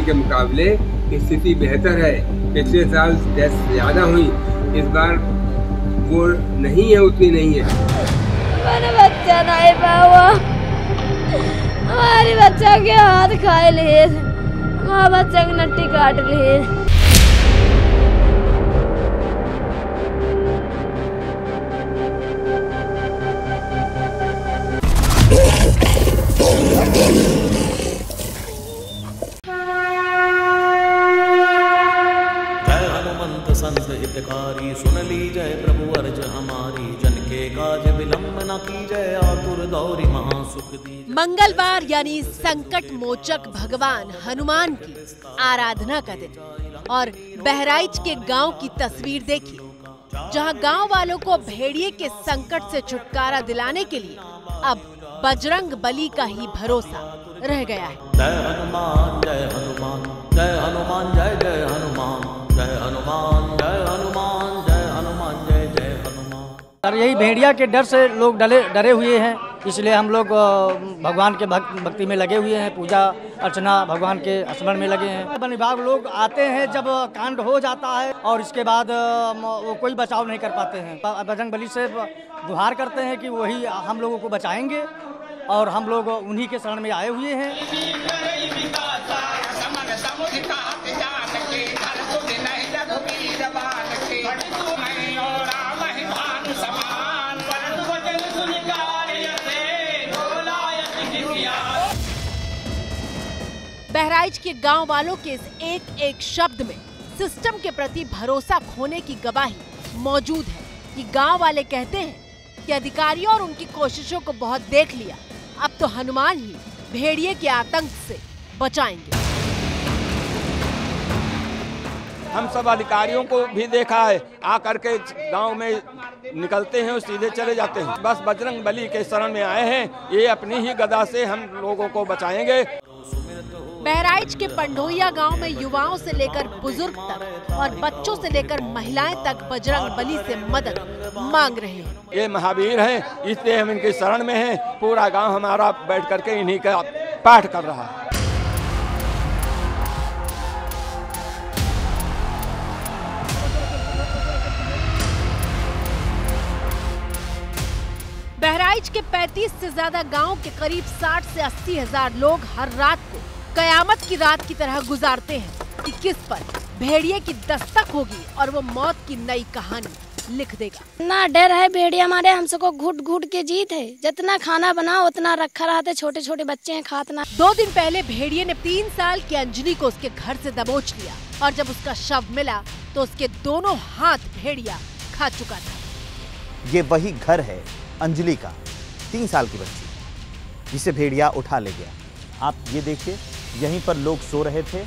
साल के मुकाबले स्थिति बेहतर है। पिछले साल डेथ ज़्यादा हुई, इस बार वो नहीं है, उतनी नहीं है। हमारा बच्चा नहीं पावा, हमारे बच्चा के हाथ खाए लिए, हमारा बच्चा की नट्टी काट लिए। संत हितकारी सुन ली जय प्रभु अर्ज हमारी, जन के काज विलंब न की जय, आतुर दौरी महासुख दी। मंगलवार यानी संकट मोचक भगवान हनुमान की आराधना का दिन, और बहराइच के गांव की तस्वीर देखिए, जहां गांव वालों को भेड़िए के संकट से छुटकारा दिलाने के लिए अब बजरंग बली का ही भरोसा रह गया है। जय हनुमान जय हनुमान, जय हनुमान जय जय हनुमान, जय हनुमान जय हनुमान, जय हनुमान जय जय हनुमान। सर यही भेड़िया के डर से लोग डरे हुए हैं, इसलिए हम लोग भगवान के भक्ति में लगे हुए हैं, पूजा अर्चना भगवान के स्मरण में लगे हैं। वन विभाग लोग आते हैं जब कांड हो जाता है, और इसके बाद वो कोई बचाव नहीं कर पाते हैं। बजरंग बली से गुहार करते हैं कि वही हम लोगों को बचाएंगे, और हम लोग उन्हीं के शरण में आए हुए हैं। बहराइच के गांव वालों के इस एक एक शब्द में सिस्टम के प्रति भरोसा खोने की गवाही मौजूद है। कि गांव वाले कहते हैं कि अधिकारियों और उनकी कोशिशों को बहुत देख लिया, अब तो हनुमान ही भेड़िए के आतंक से बचाएंगे। हम सब अधिकारियों को भी देखा है, आकर के गांव में निकलते हैं और सीधे चले जाते हैं। बस बजरंग बली के शरण में आए हैं, ये अपनी ही गदा से हम लोगों को बचाएंगे। बहराइच के पंडोइया गांव में युवाओं से लेकर बुजुर्ग तक और बच्चों से लेकर महिलाएं तक बजरंग बली से मदद मांग रहे हैं। ये महावीर हैं, इसलिए हम इनके शरण में हैं। पूरा गांव हमारा बैठ करके इन्हीं का पाठ कर रहा है। बहराइच के 35 से ज्यादा गांव के करीब 60 से 80 हजार लोग हर रात को कयामत की रात की तरह गुजारते हैं कि किस पर भेड़िए की दस्तक होगी और वो मौत की नई कहानी लिख देगा। ना डर है भेड़िया हमारे, हमसे को घुट घुट के जीत है, जितना खाना बनाओ उतना रखा रहते, छोटे छोटे बच्चे हैं खातना। 2 दिन पहले भेड़िए ने 3 साल की अंजलि को उसके घर से दबोच लिया, और जब उसका शव मिला तो उसके दोनों हाथ भेड़िया खा चुका था। ये वही घर है अंजलि का, 3 साल की बच्ची, जिसे भेड़िया उठा ले गया। आप ये देखिए, यहीं पर लोग सो रहे थे,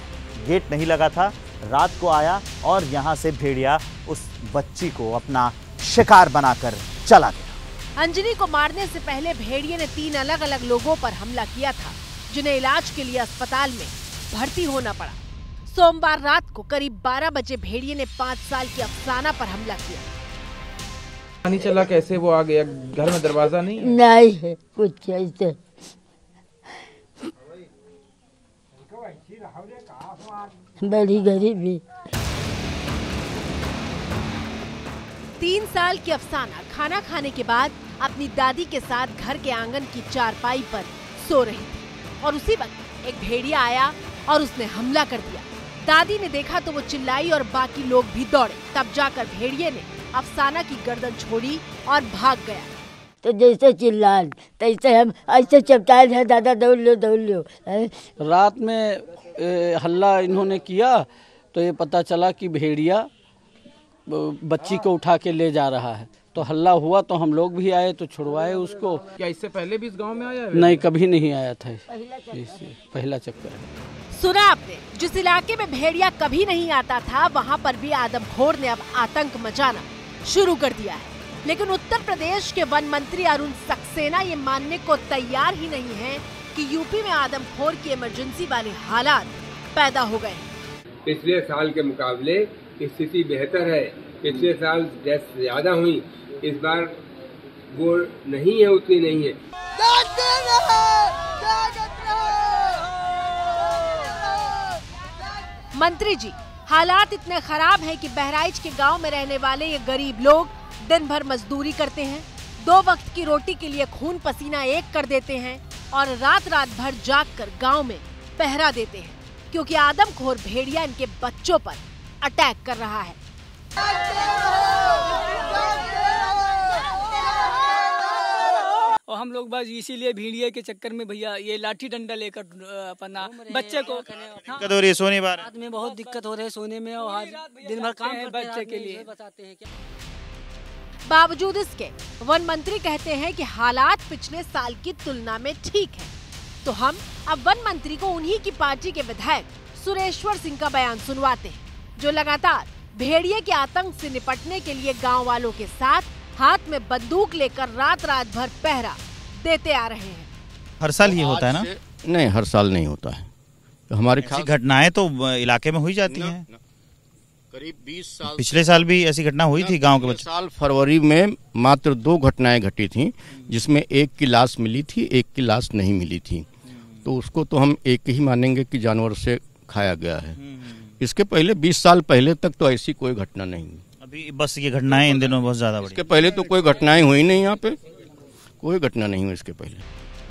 गेट नहीं लगा था, रात को आया और यहाँ से भेड़िया उस बच्ची को अपना शिकार बनाकर चला गया। अंजलि को मारने से पहले भेड़िए ने 3 अलग अलग लोगों पर हमला किया था, जिन्हें इलाज के लिए अस्पताल में भर्ती होना पड़ा। सोमवार रात को करीब 12 बजे भेड़िए ने 5 साल की अफसाना पर हमला किया। नहीं चला, कैसे वो आ गया? घर में दरवाजा नहीं है? नहीं है कुछ ऐसे। बड़ी गरीबी। 3 साल की अफसाना खाना खाने के बाद अपनी दादी के साथ घर के आंगन की चारपाई पर सो रही थी, और उसी वक्त एक भेड़िया आया और उसने हमला कर दिया। दादी ने देखा तो वो चिल्लाई और बाकी लोग भी दौड़े। तब जाकर भेड़िए ने अफसाना की गर्दन छोड़ी और भाग गया। तो जैसे चिल्लाए तैसे हम ऐसे चपटाए हैं, दादा दौड़ लो। रात में हल्ला इन्होंने किया तो ये पता चला कि भेड़िया बच्ची को उठा के ले जा रहा है, तो हल्ला हुआ तो हम लोग भी आए तो छुड़वाए उसको। क्या इससे पहले भी इस गांव में आया है? नहीं, कभी नहीं आया था, पहला चक्कर है। सुना आपने, जिस इलाके में भेड़िया कभी नहीं आता था, वहाँ पर भी आदमखोर ने अब आतंक मचाना शुरू कर दिया है। लेकिन उत्तर प्रदेश के वन मंत्री अरुण सक्सेना ये मानने को तैयार ही नहीं है कि यूपी में आदमखोर की इमरजेंसी वाले हालात पैदा हो गए। पिछले साल के मुकाबले स्थिति बेहतर है। पिछले साल डेथ ज्यादा हुई, इस बार वो नहीं है, उतनी नहीं है। मंत्री जी, हालात इतने खराब हैं कि बहराइच के गांव में रहने वाले ये गरीब लोग दिन भर मजदूरी करते हैं, 2 वक्त की रोटी के लिए खून पसीना एक कर देते हैं और रात रात भर जागकर गांव में पहरा देते हैं, क्योंकि आदमखोर भेड़िया इनके बच्चों पर अटैक कर रहा है। और हम लोग बस इसीलिए भेड़िए के चक्कर में भैया ये लाठी डंडा लेकर अपना बच्चे को दिक्कत हो रही है सोने बार रात में बहुत दिक्कत हो रही है सोने में और दिन भर काम है बच्चे के लिए। बावजूद इसके वन मंत्री कहते हैं कि हालात पिछले साल की तुलना में ठीक है। तो हम अब वन मंत्री को उन्हीं की पार्टी के विधायक सुरेश्वर सिंह का बयान सुनवाते हैं, जो लगातार भेड़िए के आतंक से निपटने के लिए गांव वालों के साथ हाथ में बंदूक लेकर रात रात भर पहरा देते आ रहे हैं। हर साल ये होता है ना? नहीं, हर साल नहीं होता है। तो हमारे घटनाएं तो इलाके में हुई जाती हैं। करीब 20 साल पिछले साल भी ऐसी घटना हुई थी गांव के बच्चे। साल फरवरी में मात्र 2 घटनाएं घटी थी, जिसमें एक की लाश मिली थी, एक की लाश नहीं मिली थी। तो उसको तो हम एक ही मानेंगे कि जानवर से खाया गया है। इसके पहले 20 साल पहले तक तो ऐसी कोई घटना नहीं हुई। अभी बस ये घटनाएं इन दिनों बहुत ज्यादा बढ़ी। इसके पहले तो कोई घटनाएं हुई नहीं, यहाँ पे कोई घटना नहीं हुई इसके पहले।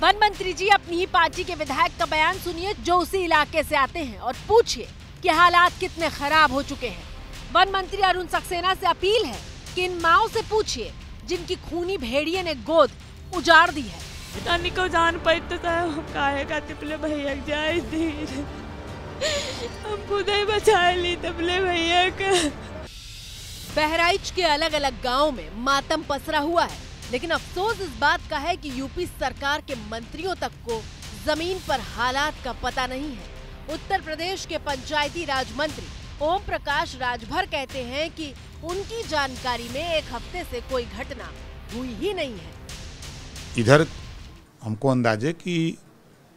वन मंत्री जी, अपनी ही पार्टी के विधायक का बयान सुनिए जो उसी इलाके से आते हैं और पूछिए कि हालात कितने खराब हो चुके हैं। वन मंत्री अरुण सक्सेना से अपील है कि इन माओं से पूछिए जिनकी खूनी भेड़िए ने गोद उजाड़ दी है। नानी को जान पाई तो काहेगा तिपले भैया जाए धीरे, हम खुद ही बचा ली तिपले भैया का। बहराइच के अलग अलग गांवों में मातम पसरा हुआ है, लेकिन अफसोस इस बात का है कि यूपी सरकार के मंत्रियों तक को जमीन पर हालात का पता नहीं है। उत्तर प्रदेश के पंचायती राज मंत्री ओम प्रकाश राजभर कहते हैं कि उनकी जानकारी में एक हफ्ते से कोई घटना हुई ही नहीं है। इधर हमको अंदाजे कि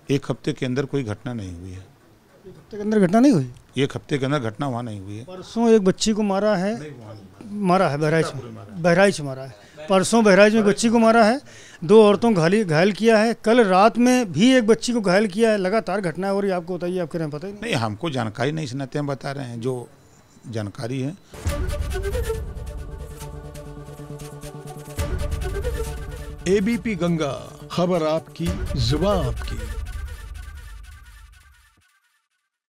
एक हफ्ते के अंदर कोई घटना नहीं हुई है। एक हफ्ते के अंदर घटना नहीं हुई? एक हफ्ते के अंदर घटना वहाँ नहीं हुई है। परसों एक बच्ची को मारा है बहराइच मारा है। परसों बहराइच में बच्ची को मारा है, 2 औरतों घायल किया है। कल रात में भी एक बच्ची को घायल किया है। लगातार घटना हो रही है। आपको बताइए, आपके पता ही नहीं? हमको जानकारी नहीं, इस नाते हम बता रहे हैं जो जानकारी है। ABP गंगा, खबर आपकी, जुबान आपकी।